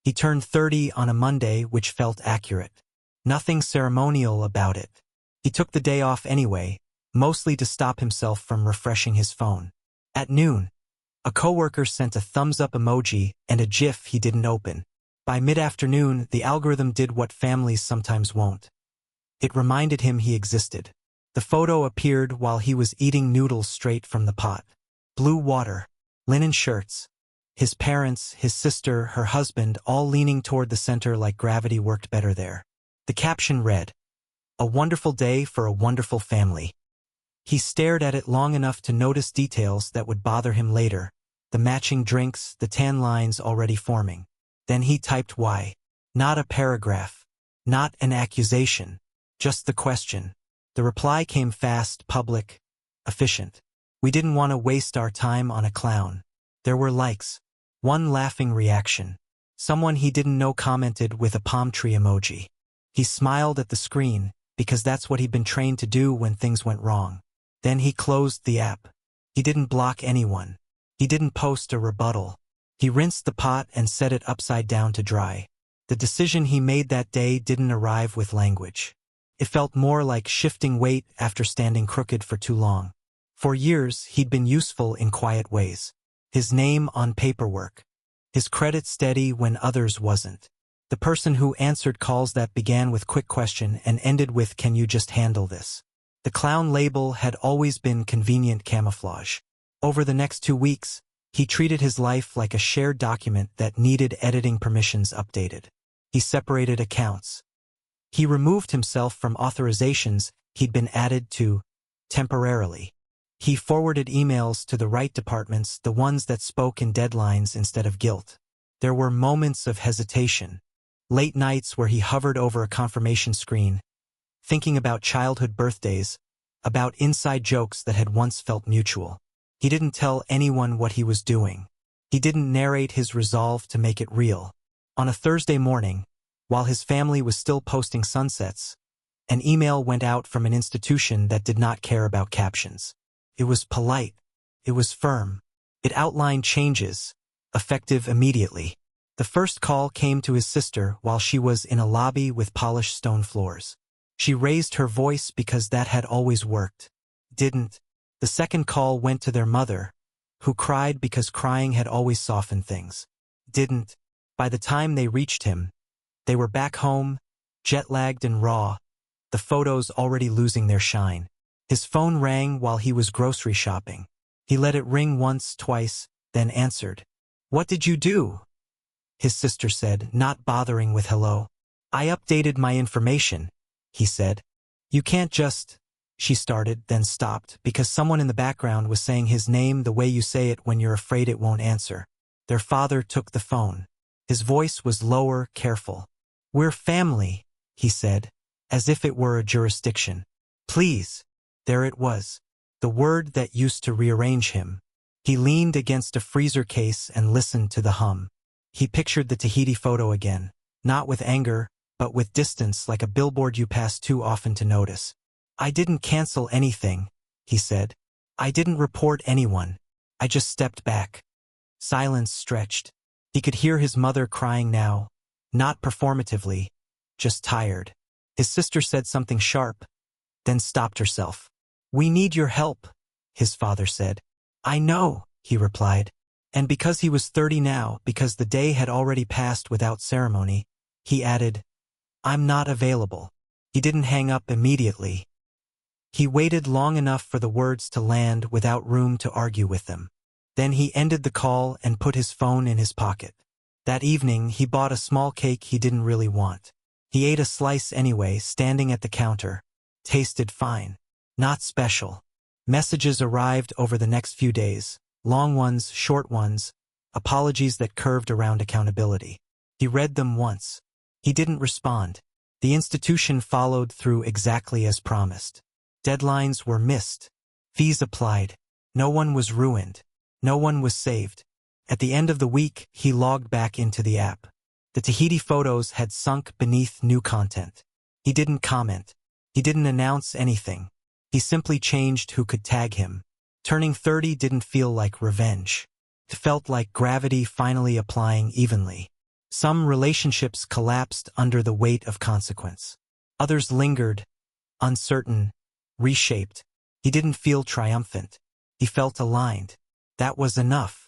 He turned 30 on a Monday, which felt accurate. Nothing ceremonial about it. He took the day off anyway, mostly to stop himself from refreshing his phone. At noon, a coworker sent a thumbs-up emoji and a GIF he didn't open. By mid-afternoon, the algorithm did what families sometimes won't. It reminded him he existed. The photo appeared while he was eating noodles straight from the pot. Blue water, linen shirts. His parents, his sister, her husband, all leaning toward the center like gravity worked better there. The caption read, "A wonderful day for a wonderful family." He stared at it long enough to notice details that would bother him later, the matching drinks, the tan lines already forming. Then he typed why. Not a paragraph. Not an accusation. Just the question. The reply came fast, public, efficient. We didn't want to waste our time on a clown. There were likes. One laughing reaction. Someone he didn't know commented with a palm tree emoji. He smiled at the screen, because that's what he'd been trained to do when things went wrong. Then he closed the app. He didn't block anyone. He didn't post a rebuttal. He rinsed the pot and set it upside down to dry. The decision he made that day didn't arrive with language. It felt more like shifting weight after standing crooked for too long. For years, he'd been useful in quiet ways. His name on paperwork. His credit steady when others wasn't. The person who answered calls that began with quick question and ended with "Can you just handle this?" The clown label had always been convenient camouflage. Over the next 2 weeks, he treated his life like a shared document that needed editing permissions updated. He separated accounts. He removed himself from authorizations he'd been added to temporarily. He forwarded emails to the right departments, the ones that spoke in deadlines instead of guilt. There were moments of hesitation. Late nights where he hovered over a confirmation screen, thinking about childhood birthdays, about inside jokes that had once felt mutual. He didn't tell anyone what he was doing. He didn't narrate his resolve to make it real. On a Thursday morning, while his family was still posting sunsets, an email went out from an institution that did not care about captions. It was polite. It was firm. It outlined changes, effective immediately. The first call came to his sister while she was in a lobby with polished stone floors. She raised her voice because that had always worked. Didn't. The second call went to their mother, who cried because crying had always softened things. Didn't. By the time they reached him, they were back home, jet-lagged and raw, the photos already losing their shine. His phone rang while he was grocery shopping. He let it ring once, twice, then answered. "What did you do?" His sister said, not bothering with hello. "I updated my information," he said. "You can't just..." She started, then stopped, because someone in the background was saying his name the way you say it when you're afraid it won't answer. Their father took the phone. His voice was lower, careful. "We're family," he said, as if it were a jurisdiction. "Please." There it was, the word that used to rearrange him. He leaned against a freezer case and listened to the hum. He pictured the Tahiti photo again, not with anger, but with distance, like a billboard you pass too often to notice. "I didn't cancel anything," he said. "I didn't report anyone. I just stepped back." Silence stretched. He could hear his mother crying now, not performatively, just tired. His sister said something sharp, then stopped herself. "We need your help," his father said. "I know," he replied. And because he was 30 now, because the day had already passed without ceremony, he added, "I'm not available." He didn't hang up immediately. He waited long enough for the words to land without room to argue with them. Then he ended the call and put his phone in his pocket. That evening, he bought a small cake he didn't really want. He ate a slice anyway, standing at the counter. Tasted fine. Not special. Messages arrived over the next few days. Long ones, short ones, apologies that curved around accountability. He read them once. He didn't respond. The institution followed through exactly as promised. Deadlines were missed. Fees applied. No one was ruined. No one was saved. At the end of the week, he logged back into the app. The Tahiti photos had sunk beneath new content. He didn't comment. He didn't announce anything. He simply changed who could tag him. Turning 30 didn't feel like revenge. It felt like gravity finally applying evenly. Some relationships collapsed under the weight of consequence. Others lingered, uncertain, reshaped. He didn't feel triumphant. He felt aligned. That was enough.